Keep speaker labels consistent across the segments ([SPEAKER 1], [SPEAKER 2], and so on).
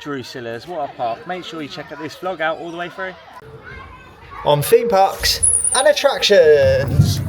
[SPEAKER 1] Drusillas, what a park. Make sure you check out this vlog out all the way through.
[SPEAKER 2] On theme parks and attractions.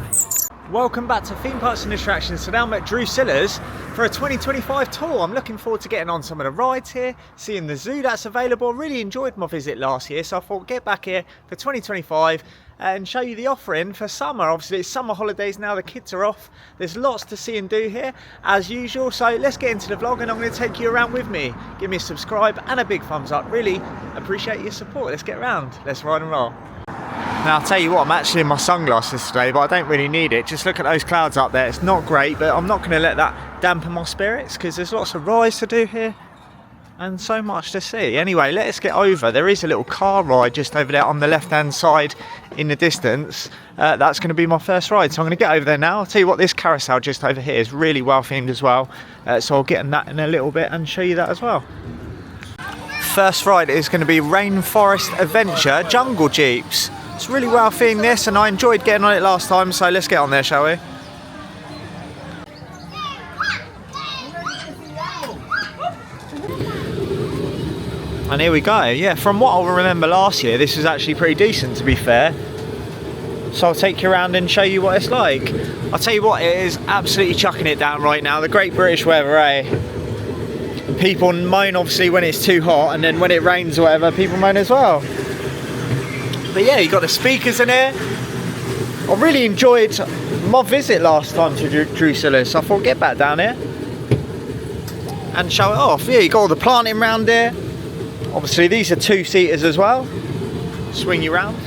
[SPEAKER 1] Welcome back to Theme Parks and Attractions. Today I'm at Drusillas for a 2025 tour. I'm looking forward to getting on some of the rides here, seeing the zoo that's available. I really enjoyed my visit last year, so I thought get back here for 2025 and show you the offering for summer. Obviously it's summer holidays now, the kids are off. There's lots to see and do here as usual, so let's get into the vlog and I'm going to take you around with me. Give me a subscribe and a big thumbs up. Really appreciate your support. Let's get around. Let's ride and roll. Now I'll tell you what, I'm actually in my sunglasses today, but I don't really need it. Just look at those clouds up there. It's not great, but I'm not going to let that dampen my spirits because there's lots of rides to do here and so much to see. Anyway, let's get over. There is a little car ride just over there on the left hand side in the distance. That's going to be my first ride, so I'm going to get over there now. I'll tell you what, this carousel just over here is really well themed as well, so I'll get in that in a little bit and show you that as well. First ride is going to be Rainforest Adventure Jungle Jeeps. It's really well themed this, and I enjoyed getting on it last time, so let's get on there, shall we? And here we go. Yeah, from what I remember last year, this was actually pretty decent, to be fair. So I'll take you around and show you what it's like. I'll tell you what, it is absolutely chucking it down right now. The great British weather, eh? People moan obviously when it's too hot, and then when it rains or whatever, people moan as well. But yeah, you got the speakers in here. I really enjoyed my visit last time to Drusillas, so I thought get back down here and show it off. Yeah, you got all the planting around here. Obviously these are two-seaters as well. Swing you round.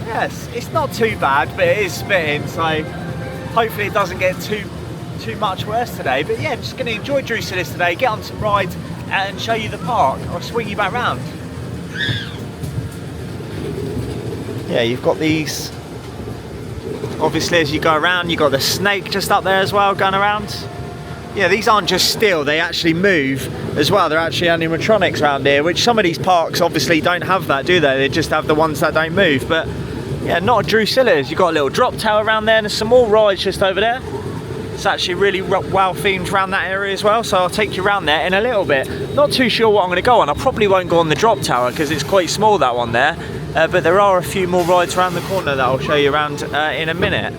[SPEAKER 1] Yes, it's not too bad, but it is spitting, so hopefully it doesn't get too much worse today. But yeah, just going to enjoy Drusillas today, get on some rides and show you the park. I'll swing you back round. Yeah, you've got these, obviously as you go around, you've got the snake just up there as well going around. Yeah, these aren't just still, they actually move as well. They're actually animatronics around here, which some of these parks obviously don't have that, do they? They just have the ones that don't move. But yeah, not at Drusillas. You've got a little drop tower around there, and there's some more rides just over there. It's actually really well themed around that area as well, so I'll take you around there in a little bit. Not too sure what I'm going to go on. I probably won't go on the drop tower because it's quite small, that one there. But there are a few more rides around the corner that I'll show you around in a minute.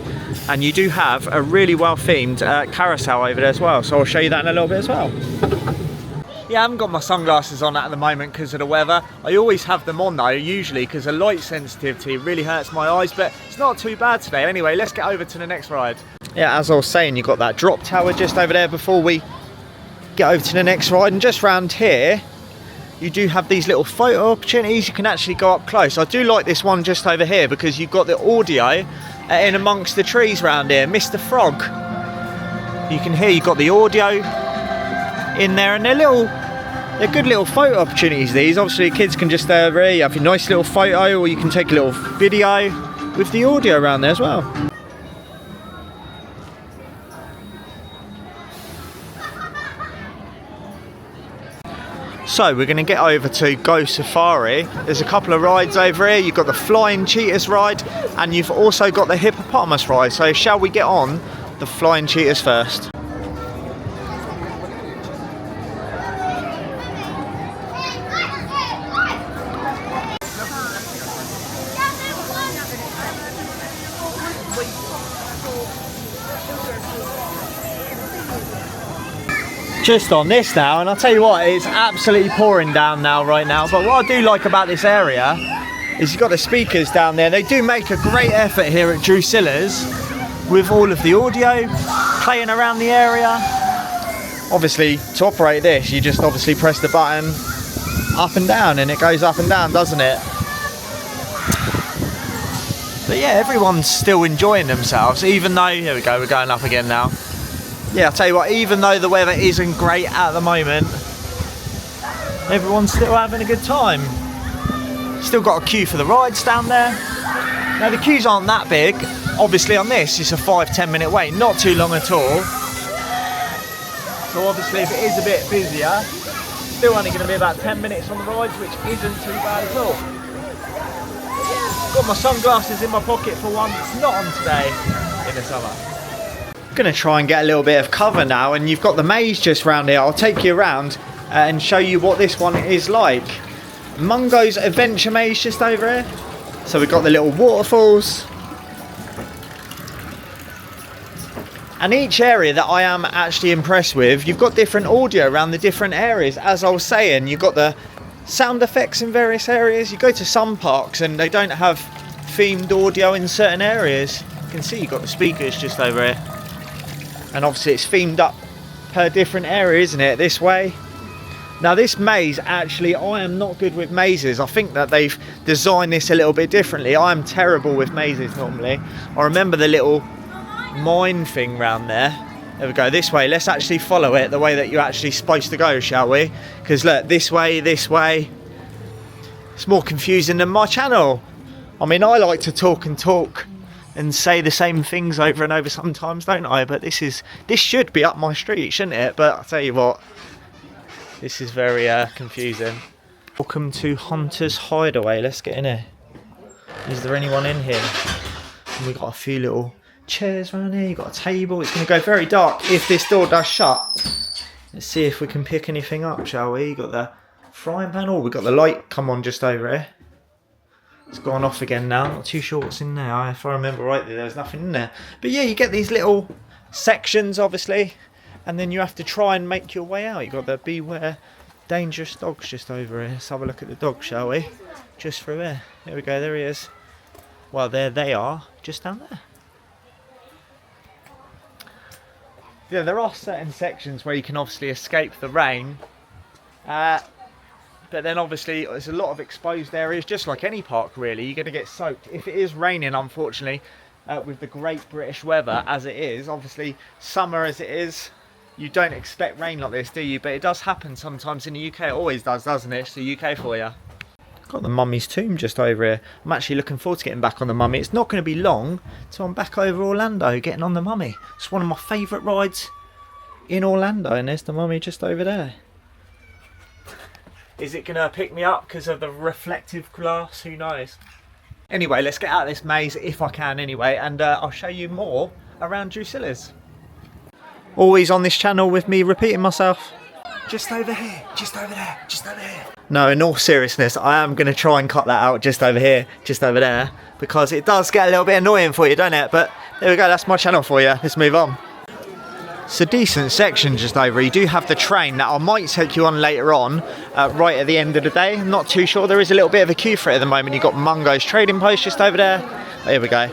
[SPEAKER 1] And you do have a really well themed carousel over there as well, so I'll show you that in a little bit as well. Yeah, I haven't got my sunglasses on at the moment because of the weather. I always have them on though, usually, because the light sensitivity really hurts my eyes, but it's not too bad today. Anyway, let's get over to the next ride. Yeah, as I was saying, you've got that drop tower just over there before we get over to the next ride, and just round here you do have these little photo opportunities. You can actually go up close. I do like this one just over here because you've got the audio in amongst the trees around here. Mr. Frog, you can hear, you've got the audio in there, and they're good little photo opportunities these. Obviously kids can just really have a nice little photo, or you can take a little video with the audio around there as well. So we're going to get over to Go Safari. There's a couple of rides over here. You've got the Flying Cheetahs ride, and you've also got the Hippopotamus ride. So shall we get on the Flying Cheetahs first? Just on this now, and I'll tell you what, it's absolutely pouring down now right now, but what I do like about this area is you've got the speakers down there. They do make a great effort here at Drusillas with all of the audio playing around the area. Obviously to operate this, you just obviously press the button up and down, and it goes up and down, doesn't it? But yeah, everyone's still enjoying themselves, even though, here we go, we're going up again now. Yeah, I'll tell you what, even though the weather isn't great at the moment, everyone's still having a good time. Still got a queue for the rides down there. Now the queues aren't that big. Obviously on this, it's a 5-10 minute wait, not too long at all. So obviously if it is a bit busier, still only going to be about 10 minutes on the rides, which isn't too bad at all. Got my sunglasses in my pocket for one. It's not on today in the summer. I'm going to try and get a little bit of cover now, and you've got the maze just round here. I'll take you around and show you what this one is like. Mungo's Adventure Maze just over here. So we've got the little waterfalls. And each area that I am actually impressed with, you've got different audio around the different areas. As I was saying, you've got the sound effects in various areas. You go to some parks and they don't have themed audio in certain areas. You can see you've got the speakers just over here. And obviously it's themed up per different area, isn't it? This way. Now this maze, actually, I am not good with mazes. I think that they've designed this a little bit differently. I am terrible with mazes normally. I remember the little mine thing round there. There we go, this way. Let's actually follow it the way that you're actually supposed to go, shall we? Because look, this way. It's more confusing than my channel. I mean, I like to talk and say the same things over and over sometimes, don't I? But this should be up my street, shouldn't it? But I'll tell you what, this is very confusing. Welcome to Hunter's Hideaway. Let's get in here. Is there anyone in here? And we've got a few little chairs around here. You've got a table. It's going to go very dark if this door does shut. Let's see if we can pick anything up, shall we? You've got the frying pan. Oh, we've got the light come on just over here. It's gone off again now. Not too sure what's in there. If I remember rightly, there's nothing in there. But yeah, you get these little sections, obviously, and then you have to try and make your way out. You've got the beware dangerous dogs just over here. Let's have a look at the dog, shall we? Just through here. There we go. There he is. Well, there they are, just down there. Yeah, there are certain sections where you can obviously escape the rain, but then obviously there's a lot of exposed areas, just like any park really. You're going to get soaked if it is raining, unfortunately, with the great British weather as it is. Obviously summer as it is, you don't expect rain like this, do you? But it does happen sometimes in the UK. It always does, doesn't it? It's the UK for you. Got the mummy's tomb just over here. I'm actually looking forward to getting back on the mummy. It's not going to be long till I'm back over Orlando getting on the mummy. It's one of my favourite rides in Orlando, and there's the mummy just over there. Is it going to pick me up because of the reflective glass? Who knows? Anyway, let's get out of this maze if I can anyway, and I'll show you more around Drusillas. Always on this channel with me repeating myself. Just over here, just over there, just over here. No, in all seriousness, I am going to try and cut that out just over here, just over there, because it does get a little bit annoying for you, don't it? But there we go, that's my channel for you. Let's move on. It's a decent section just over. You do have the train that I might take you on later on, right at the end of the day. I'm not too sure. There is a little bit of a queue for it at the moment. You've got Mungo's trading post just over there. There we go,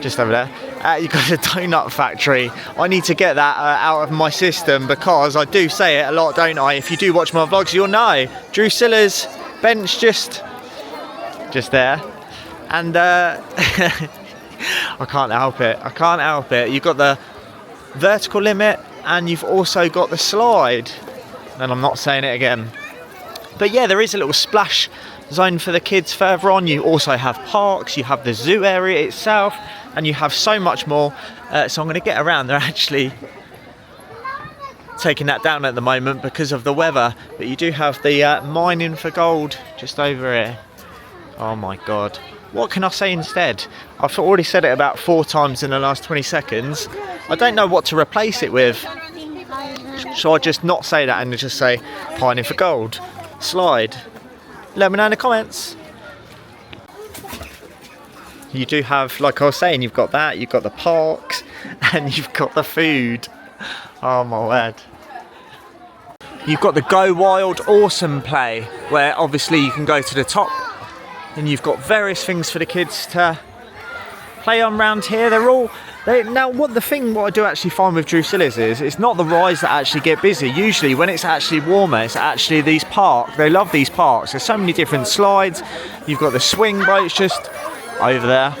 [SPEAKER 1] just over there. You've got a donut factory. I need to get that out of my system because I do say it a lot, don't I? If you do watch my vlogs, you'll know. Drusillas bench just there. And I can't help it. I can't help it. You've got the vertical limit and you've also got the slide. And I'm not saying it again. But yeah, there is a little splash zone for the kids further on. You also have parks, you have the zoo area itself, and you have so much more. So I'm going to get around. They're actually taking that down at the moment because of the weather. But you do have the mining for gold just over here. Oh my god. What can I say instead? I've already said it about 4 times in the last 20 seconds. I don't know what to replace it with. So I just not say that and just say mining for gold. Slide. Let me know in the comments. You do have, like I was saying, you've got that, you've got the parks, and you've got the food. Oh my word. You've got the Go Wild Awesome Play, where obviously you can go to the top, and you've got various things for the kids to play on around here. Now what I do actually find with Drusillas is it's not the rides that actually get busy. Usually when it's actually warmer, it's actually these parks. They love these parks. There's so many different slides. You've got the swing boats just over there,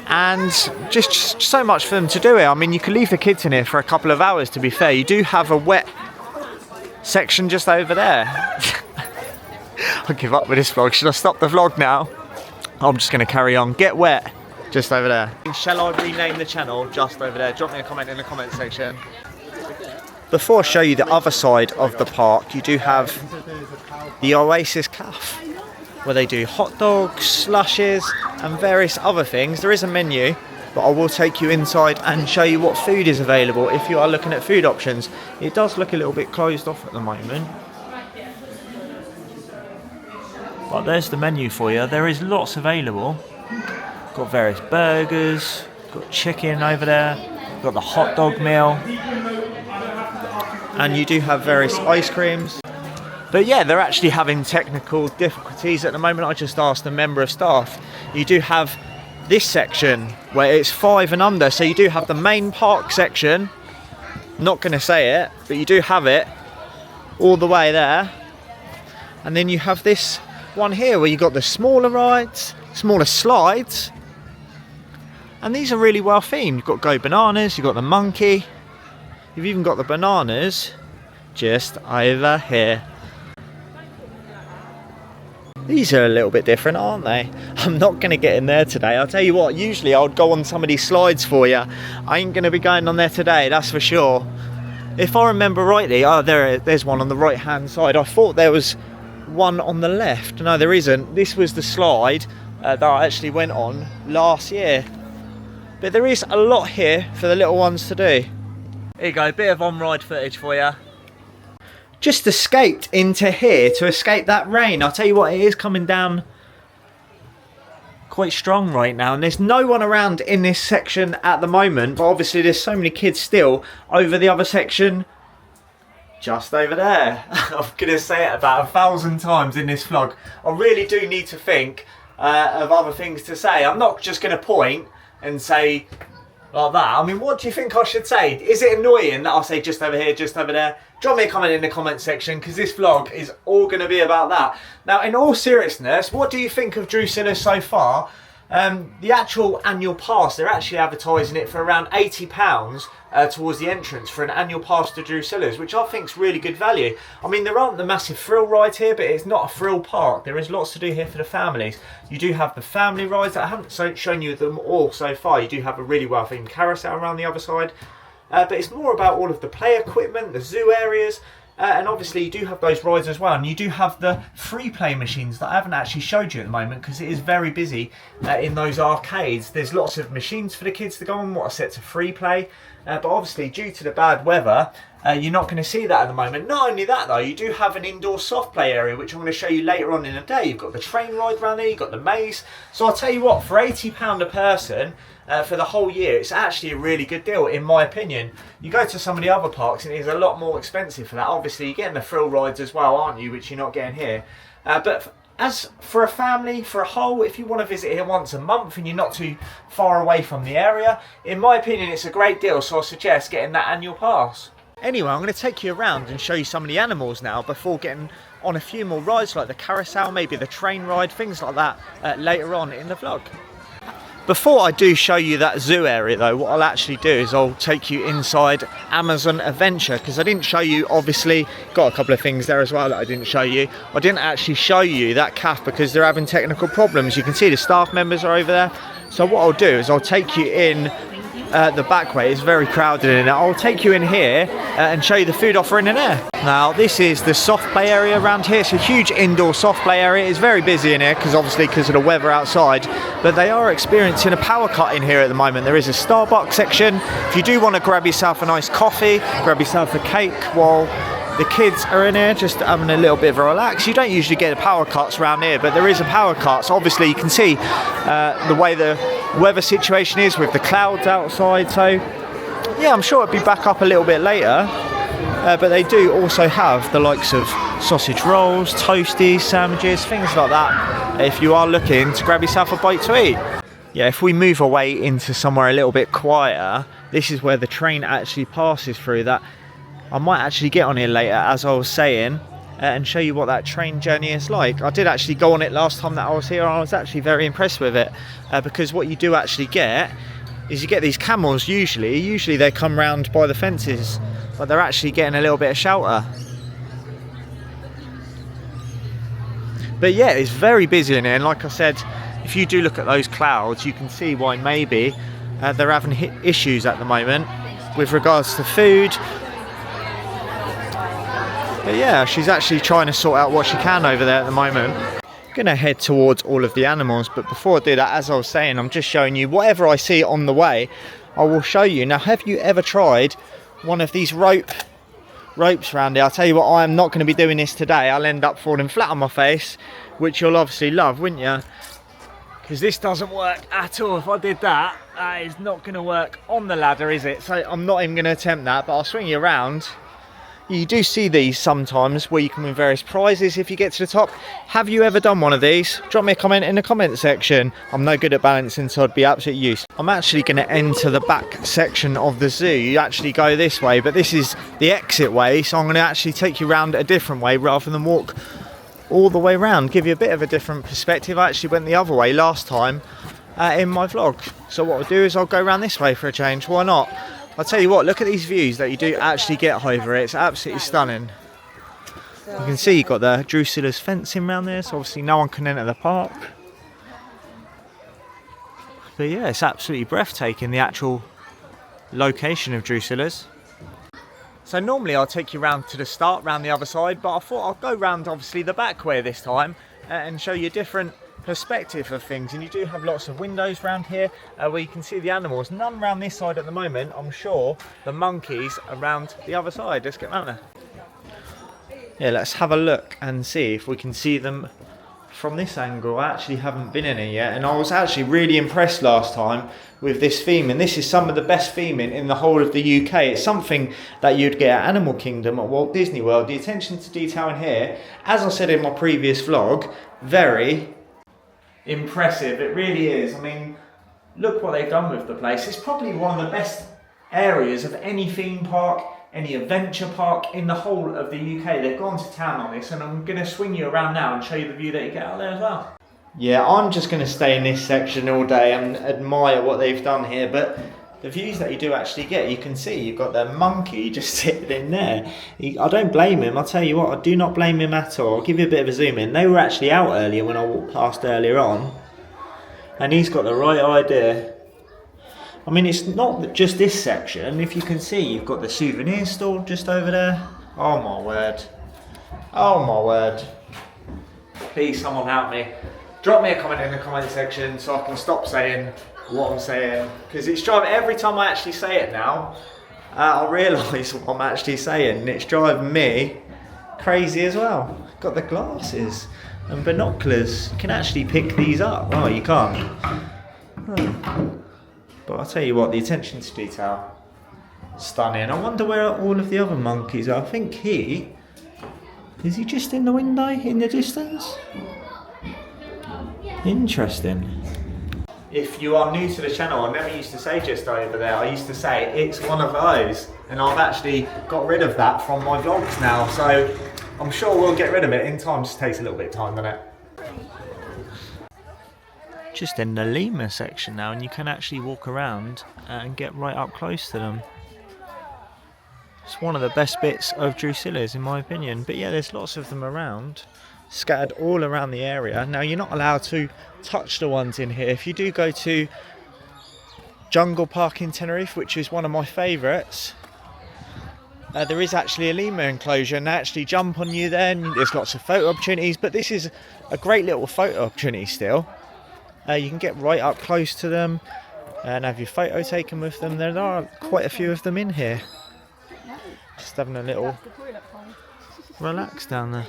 [SPEAKER 1] and just so much for them to do it. I mean, you can leave the kids in here for a couple of hours, to be fair. You do have a wet section just over there. I'll give up with this vlog. Should I stop the vlog now? I'm just going to carry on. Get wet just over there. Shall I rename the channel just over there? Drop me a comment in the comment section. Before I show you the other side of the park, you do have the Oasis Cafe, where they do hot dogs, slushes and various other things. There is a menu, but I will take you inside and show you what food is available if you are looking at food options. It does look a little bit closed off at the moment. But there's the menu for you. There is lots available. Got various burgers, got chicken over there, got the hot dog meal, and you do have various ice creams. But yeah, they're actually having technical difficulties at the moment. I just asked a member of staff. You do have this section where it's 5 and under, so you do have the main park section. Not going to say it, but you do have it all the way there. And then you have this one here where you got the smaller rides, smaller slides. And these are really well themed. You've got Go Bananas, you've got the monkey. You've even got the bananas just over here. These are a little bit different, aren't they? I'm not going to get in there today. I'll tell you what, usually I would go on some of these slides for you. I ain't going to be going on there today, that's for sure. If I remember rightly, oh, there's one on the right hand side. I thought there was one on the left. No, there isn't. This was the slide that I actually went on last year. But there is a lot here for the little ones to do. Here you go, a bit of on-ride footage for you. Just escaped into here to escape that rain. I'll tell you what, it is coming down quite strong right now, and there's no one around in this section at the moment, but obviously there's so many kids still over the other section just over there. I'm gonna say it about 1,000 times in this vlog. I really do need to think of other things to say. I'm not just gonna point and say like that. I mean, what do you think I should say? Is it annoying that I'll say just over here, just over there? Drop me a comment in the comment section, because this vlog is all going to be about that. Now, in all seriousness, what do you think of Drusillas so far? The actual annual pass, they're actually advertising it for around £80 towards the entrance for an annual pass to Drusillas, which I think is really good value. I mean, there aren't the massive thrill rides here, but it's not a thrill park. There is lots to do here for the families. You do have the family rides. I haven't shown you them all so far. You do have a really well themed carousel around the other side. But it's more about all of the play equipment, the zoo areas, and obviously you do have those rides as well. And you do have the free play machines that I haven't actually showed you at the moment, because it is very busy in those arcades. There's lots of machines for the kids to go on, what are set to free play. But obviously, due to the bad weather, you're not going to see that at the moment. Not only that though, you do have an indoor soft play area, which I'm going to show you later on in the day. You've got the train ride around there, you've got the maze. So I'll tell you what, for £80 a person, for the whole year, it's actually a really good deal in my opinion. You go to some of the other parks and it is a lot more expensive for that. Obviously you're getting the thrill rides as well, aren't you, which you're not getting here. But as for a family, for a whole, if you want to visit here once a month and you're not too far away from the area, in my opinion it's a great deal, so I suggest getting that annual pass. Anyway, I'm going to take you around and show you some of the animals now before getting on a few more rides like the carousel, maybe the train ride, things like that later on in the vlog. Before I do show you that zoo area though, what I'll actually do is I'll take you inside Amazon Adventure, because I didn't show you, obviously, got a couple of things there as well that I didn't show you. I didn't actually show you that cafe because they're having technical problems. You can see the staff members are over there. So what I'll do is I'll take you in the back way. It's very crowded in there. I'll take you in here and show you the food offering in there. Now this is the soft play area around here. It's a huge indoor soft play area. It's very busy in here because of the weather outside, but they are experiencing a power cut in here at the moment. There is a Starbucks section. If you do want to grab yourself a nice coffee, grab yourself a cake while the kids are in here just having a little bit of a relax. You don't usually get power cuts around here, but there is a power cut. So obviously you can see the way the weather situation is with the clouds outside. So yeah, I'm sure it'll be back up a little bit later. But they do also have the likes of sausage rolls, toasties, sandwiches, things like that, if you are looking to grab yourself a bite to eat. Yeah, if we move away into somewhere a little bit quieter, this is where the train actually passes through. That I might actually get on here later, as I was saying, and show you what that train journey is like. I did actually go on it last time that I was here, and I was actually very impressed with it, because what you do actually get is you get these camels. Usually they come round by the fences, but they're actually getting a little bit of shelter. But yeah, it's very busy in here, and like I said, if you do look at those clouds, you can see why maybe they're having issues at the moment with regards to food. But yeah, she's actually trying to sort out what she can over there at the moment. I'm gonna head towards all of the animals, but before I do that, as I was saying, I'm just showing you whatever I see on the way, I will show you. Now, have you ever tried one of these rope ropes around it. I'll tell you what, I'm not going to be doing this today. I'll end up falling flat on my face, which you'll obviously love, wouldn't you? Because this doesn't work at all. If I did that, that is not going to work on the ladder, is it? So I'm not even going to attempt that, but I'll swing you around. You do see these sometimes where you can win various prizes if you get to the top. Have you ever done one of these? Drop me a comment in the comment section. I'm no good at balancing, so I'd be absolutely useless. I'm actually going to enter the back section of the zoo. You actually go this way, but this is the exit way, so I'm going to actually take you around a different way rather than walk all the way around. Give you a bit of a different perspective. I actually went the other way last time in my vlog. So what I'll do is I'll go around this way for a change. Why not? I'll tell you what, look at these views that you do actually get over it. It's absolutely stunning. You can see you've got the Drusillas fencing around there, so obviously no one can enter the park. But yeah, it's absolutely breathtaking, the actual location of Drusillas. So normally I'll take you round to the start, round the other side, but I thought I'll go round obviously the back way this time and show you a different perspective of things. And you do have lots of windows around here where you can see the animals. None around this side at the moment. I'm sure the monkeys around the other side. Let's get round there. Yeah, let's have a look and see if we can see them from this angle. I actually haven't been in it yet, and I was actually really impressed last time with this theming. This is some of the best theming in the whole of the UK. It's something that you'd get at Animal Kingdom at Walt Disney World. The attention to detail in here, as I said in my previous vlog, very impressive. It really is. I mean, look what they've done with the place. It's probably one of the best areas of any theme park, any adventure park in the whole of the UK. They've gone to town on this, and I'm going to swing you around now and show you the view that you get out there as well. Yeah, I'm just going to stay in this section all day and admire what they've done here, but the views that you do actually get, you can see you've got the monkey just sitting in there. I don't blame him. I'll tell you what, I do not blame him at all. I'll give you a bit of a zoom in. They were actually out earlier when I walked past earlier on, and he's got the right idea. I mean, it's not just this section. If you can see, you've got the souvenir store just over there. Oh my word. Oh my word. Please, someone help me. Drop me a comment in the comment section so I can stop saying what I'm saying, because it's driving, every time I actually say it now, I realise what I'm actually saying, and it's driving me crazy as well. Got the glasses and binoculars. You can actually pick these up. Oh, you can't. But I'll tell you what, the attention to detail, stunning. I wonder where all of the other monkeys are. I think is he just in the window in the distance? Interesting. If you are new to the channel, I never used to say just over there. I used to say it's one of those, and I've actually got rid of that from my vlogs now. So I'm sure we'll get rid of it in time. Just takes a little bit of time, doesn't it? Just in the lemur section now, and you can actually walk around and get right up close to them. It's one of the best bits of Drusillas in my opinion. But yeah, there's lots of them around, scattered all around the area. Now you're not allowed to touch the ones in here. If you do go to Jungle Park in Tenerife, which is one of my favourites, there is actually a lemur enclosure, and they actually jump on you then. There's lots of photo opportunities, but this is a great little photo opportunity still. You can get right up close to them and have your photo taken with them. There are quite a few of them in here. Just having a little relax down there.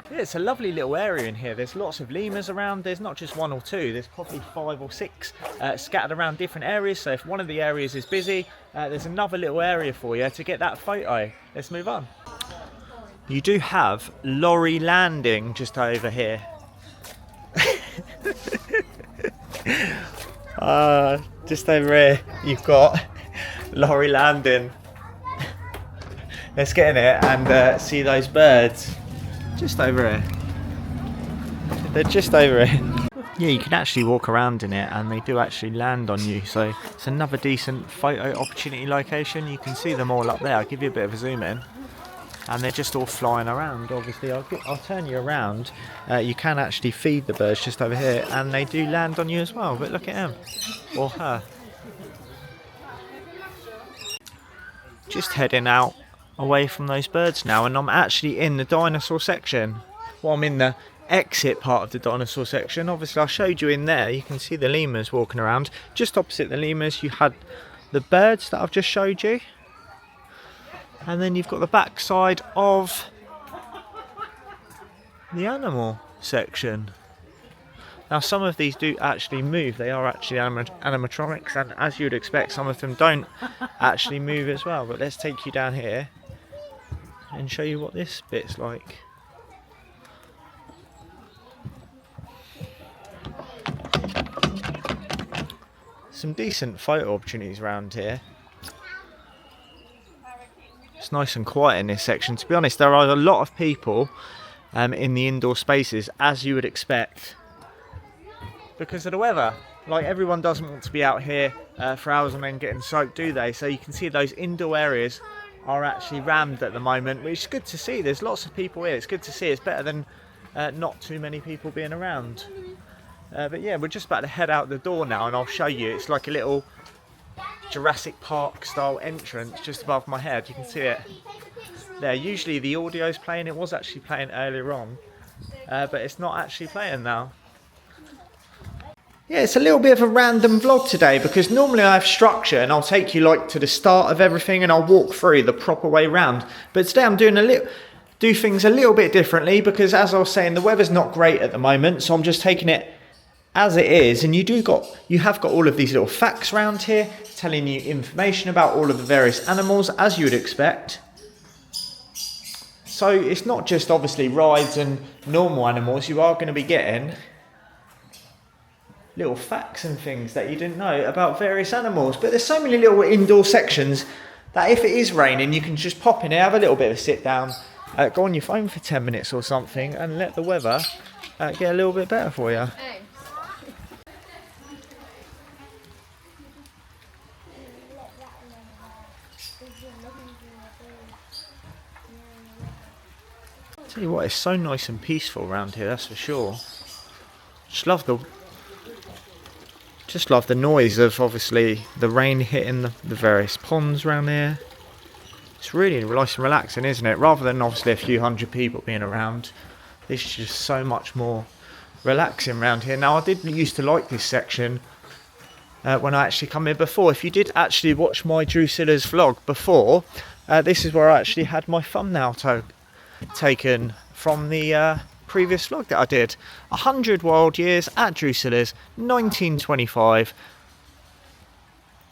[SPEAKER 1] Yeah, it's a lovely little area in here. There's lots of lemurs around. There's not just one or two, there's probably 5 or 6 scattered around different areas. So if one of the areas is busy, there's another little area for you to get that photo. Let's move on. You do have lorry landing just over here. Just over here you've got lorry landing. Let's get in it and see those birds. Just over here. They're just over here. Yeah, you can actually walk around in it and they do actually land on you. So it's another decent photo opportunity location. You can see them all up there. I'll give you a bit of a zoom in. And they're just all flying around. Obviously, I'll turn you around. You can actually feed the birds just over here, and they do land on you as well. But look at him, or her. Just heading out away from those birds now, and I'm actually in the dinosaur section. Well, I'm in the exit part of the dinosaur section. Obviously, I showed you in there. You can see the lemurs walking around. Just opposite the lemurs, you had the birds that I've just showed you. And then you've got the back side of the animal section. Now some of these do actually move, they are actually animatronics, and as you would expect some of them don't actually move as well. But let's take you down here and show you what this bit's like. Some decent photo opportunities around here. It's nice and quiet in this section. To be honest, there are a lot of people in the indoor spaces, as you would expect, because of the weather. Like, everyone doesn't want to be out here for hours and then getting soaked, do they? So you can see those indoor areas are actually rammed at the moment, which is good to see. There's lots of people here. It's good to see. It's better than not too many people being around. But yeah, we're just about to head out the door now, and I'll show you. It's like a little Jurassic Park style entrance just above my head. You can see it there. Usually the audio's playing. It was actually playing earlier on, but it's not actually playing now. Yeah, it's a little bit of a random vlog today, because normally I have structure and I'll take you like to the start of everything and I'll walk through the proper way round. But today I'm do things a little bit differently, because as I was saying, the weather's not great at the moment, so I'm just taking it as it is. And you have got all of these little facts around here telling you information about all of the various animals, as you would expect. So it's not just obviously rides and normal animals. You are going to be getting little facts and things that you didn't know about various animals. But there's so many little indoor sections that if it is raining, you can just pop in here, have a little bit of a sit down, go on your phone for 10 minutes or something, and let the weather get a little bit better for you. Tell you what, it's so nice and peaceful around here, that's for sure. Just love the noise of obviously the rain hitting the various ponds around here. It's really nice and relaxing, isn't it? Rather than obviously a few hundred people being around, this is just so much more relaxing around here. Now, I did used to like this section when I actually come here before. If you did actually watch my Drusillas vlog before, this is where I actually had my thumbnail taken from the previous vlog that I did. 100 wild years at Drusillas, 1925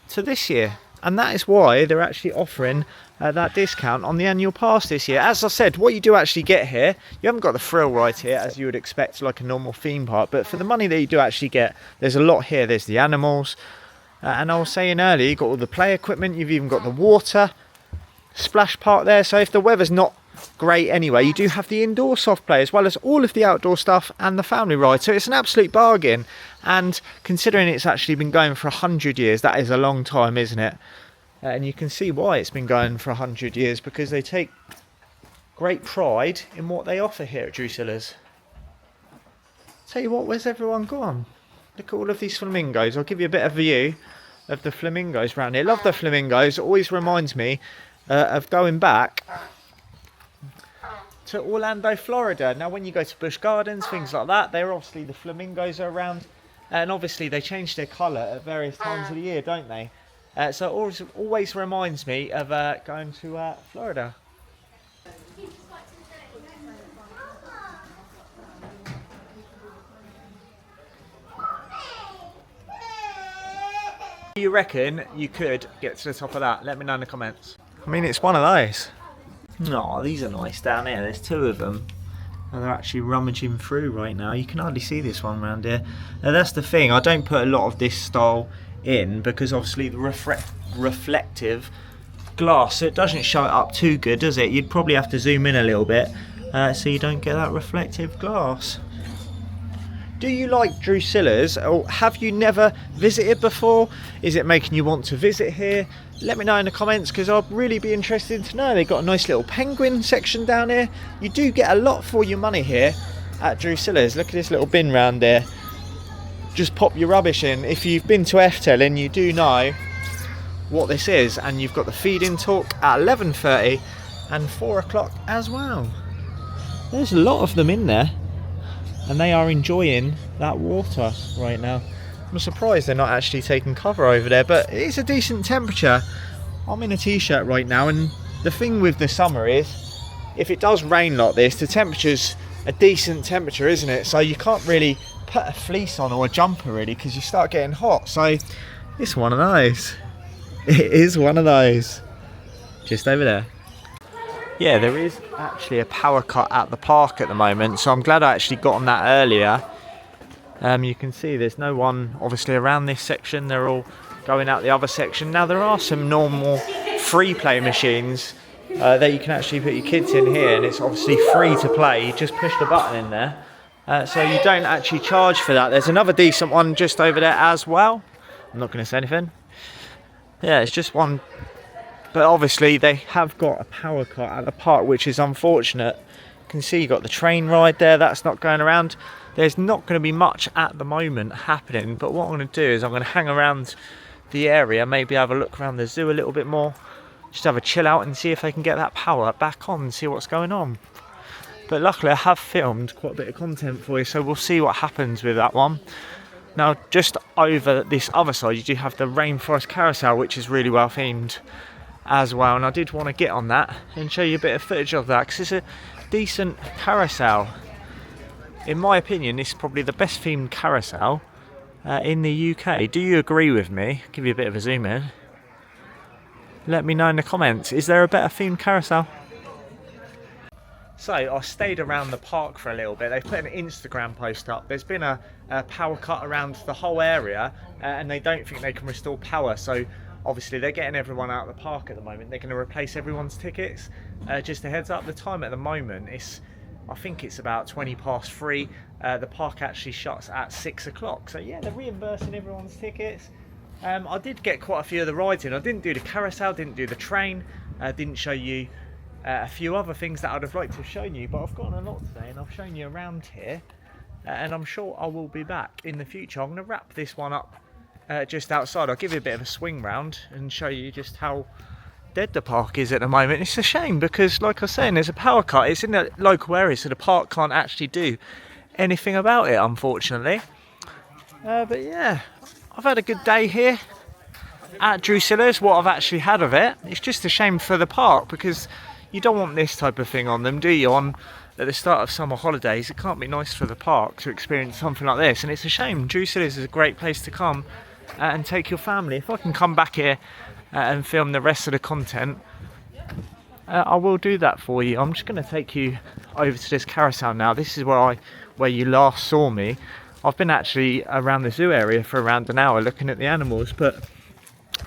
[SPEAKER 1] to this year. And that is why they're actually offering that discount on the annual pass this year. As I said, what you do actually get here, you haven't got the thrill ride here as you would expect like a normal theme park, but for the money that you do actually get, there's a lot here. There's the animals, and I was saying earlier, you've got all the play equipment, you've even got the water splash park there. So if the weather's not great anyway, you do have the indoor soft play as well as all of the outdoor stuff and the family ride. So it's an absolute bargain, and considering it's actually been going for 100 years, that is a long time, isn't it? And you can see why it's been going for 100 years, because they take great pride in what they offer here at Drusillas. Tell you what, where's everyone gone? Look at all of these flamingos. I'll give you a bit of a view of the flamingos around here. Love the flamingos. It always reminds me of going back to Orlando, Florida. Now when you go to Busch Gardens, things like that, they're obviously, the flamingos are around, and obviously they change their colour at various times of the year, don't they? So it always reminds me of going to Florida. Do you reckon you could get to the top of that? Let me know in the comments. I mean, it's one of those. No, these are nice down here. There's two of them, and they're actually rummaging through right now. You can hardly see this one around here. Now that's the thing, I don't put a lot of this style in because obviously the reflective glass, so it doesn't show it up too good, does it? You'd probably have to zoom in a little bit so you don't get that reflective glass. Do you like Drusillas, or have you never visited before? Is it making you want to visit here? Let me know in the comments, because I'd really be interested to know. They've got a nice little penguin section down here. You do get a lot for your money here at Drusillas. Look at this little bin round there. Just pop your rubbish in. If you've been to Efteling, you do know what this is. And you've got the feed-in talk at 11:30 and 4 o'clock as well. There's a lot of them in there, and they are enjoying that water right now. I'm surprised they're not actually taking cover over there, but it is a decent temperature. I'm in a t-shirt right now, and the thing with the summer is, if it does rain like this, the temperature's a decent temperature, isn't it? So you can't really put a fleece on or a jumper really, because you start getting hot. So it's one of those. It is one of those. Just over there. Yeah, there is actually a power cut at the park at the moment, so I'm glad I actually got on that earlier. You can see there's no one obviously around this section, they're all going out the other section. Now there are some normal free play machines that you can actually put your kids in here, and it's obviously free to play. You just push the button in there, so you don't actually charge for that. There's another decent one just over there as well. I'm not going to say anything. Yeah, it's just one, but obviously they have got a power cut at the park, which is unfortunate. You can see you got the train ride there, that's not going around. There's not going to be much at the moment happening, but what I'm going to do is I'm going to hang around the area, maybe have a look around the zoo a little bit more, just have a chill out and see if they can get that power back on and see what's going on. But luckily I have filmed quite a bit of content for you, so we'll see what happens with that one. Now just over this other side you do have the rainforest carousel, which is really well themed as well, and I did want to get on that and show you a bit of footage of that, because it's a decent carousel. In my opinion, this is probably the best themed carousel in the UK. Do you agree with me? Give you a bit of a zoom in. Let me know in the comments. Is there a better themed carousel? So I stayed around the park for a little bit. They put an Instagram post up. There's been a power cut around the whole area, and they don't think they can restore power. So obviously they're getting everyone out of the park at the moment. They're going to replace everyone's tickets. Just a heads up, the time at the moment is, I think it's about 3:20. The park actually shuts at 6 o'clock. So yeah, they're reimbursing everyone's tickets. I did get quite a few of the rides in. I didn't do the carousel, didn't do the train, didn't show you a few other things that I'd have liked to have shown you, but I've gotten a lot today and I've shown you around here, and I'm sure I will be back in the future. I'm going to wrap this one up just outside. I'll give you a bit of a swing round and show you just how dead the park is at the moment. It's a shame because, like I was saying, there's a power cut. It's in the local area, so the park can't actually do anything about it, unfortunately. But yeah, I've had a good day here at Drusillas. What I've actually had of it, it's just a shame for the park, because you don't want this type of thing on them, do you? At the start of summer holidays, it can't be nice for the park to experience something like this, and it's a shame. Drusillas is a great place to come and take your family. If I can come back here and film the rest of the content, I will do that for you. I'm just going to take you over to this carousel now. This is where you last saw me. I've been actually around the zoo area for around an hour looking at the animals, but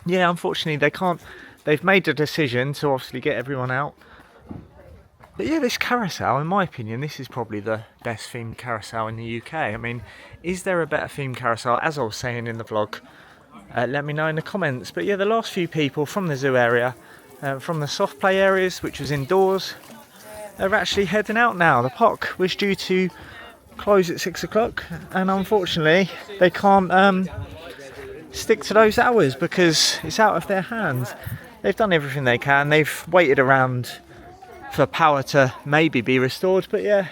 [SPEAKER 1] yeah, unfortunately they can't. They've made the decision to obviously get everyone out. But yeah, this carousel, in my opinion, this is probably the best themed carousel in the UK. I mean, is there a better themed carousel? As I was saying in the vlog, let me know in the comments. But yeah, the last few people from the zoo area, from the soft play areas, which was indoors, are actually heading out now. The park was due to close at 6 o'clock, and unfortunately they can't stick to those hours because it's out of their hands. They've done everything they can. They've waited around for power to maybe be restored, but yeah,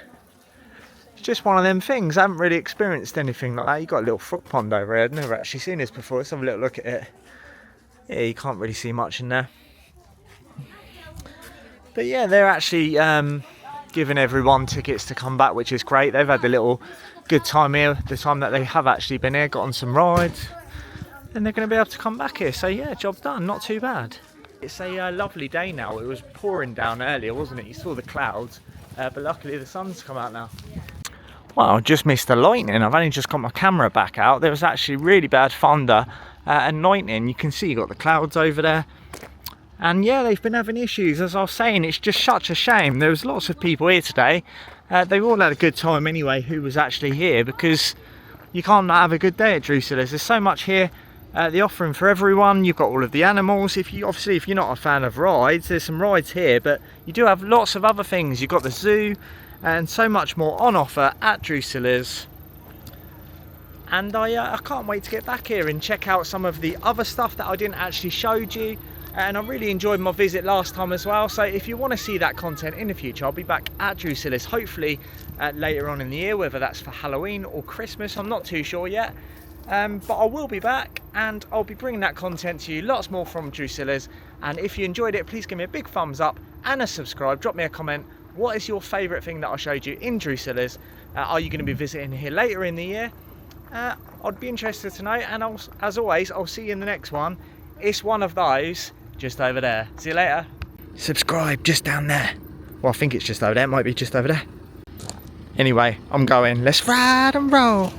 [SPEAKER 1] it's just one of them things. I haven't really experienced anything like that. You've got a little frog pond over here. I've never actually seen this before. Let's have a little look at it. Yeah, you can't really see much in there, but yeah, they're actually giving everyone tickets to come back, which is great. They've had a little good time here, the time that they have actually been here, got on some rides, and they're going to be able to come back here. So yeah, job done, not too bad. It's a lovely day now. It was pouring down earlier, wasn't it? You saw the clouds, but luckily the sun's come out now. Well, I just missed the lightning. I've only just got my camera back out. There was actually really bad thunder and lightning. You can see you got the clouds over there. And yeah, they've been having issues. As I was saying, it's just such a shame. There was lots of people here today. They all had a good time anyway who was actually here, because you can't have a good day at Drusillas. There's so much here. The offering for everyone. You've got all of the animals. If you're not a fan of rides, there's some rides here, but you do have lots of other things. You've got the zoo and so much more on offer at Drusillas. And I can't wait to get back here and check out some of the other stuff that I didn't actually show you. And I really enjoyed my visit last time as well. So if you want to see that content in the future, I'll be back at Drusillas hopefully later on in the year, whether that's for Halloween or Christmas. I'm not too sure yet. But I will be back and I'll be bringing that content to you, lots more from Drusillas. And if you enjoyed it, please give me a big thumbs up and a subscribe. Drop me a comment. What is your favourite thing that I showed you in Drusillas? Are you going to be visiting here later in the year? I'd be interested to know, and as always, I'll see you in the next one. It's one of those just over there. See you later. Subscribe just down there. Well, I think it's just over there. It might be just over there. Anyway, I'm going. Let's ride and roll.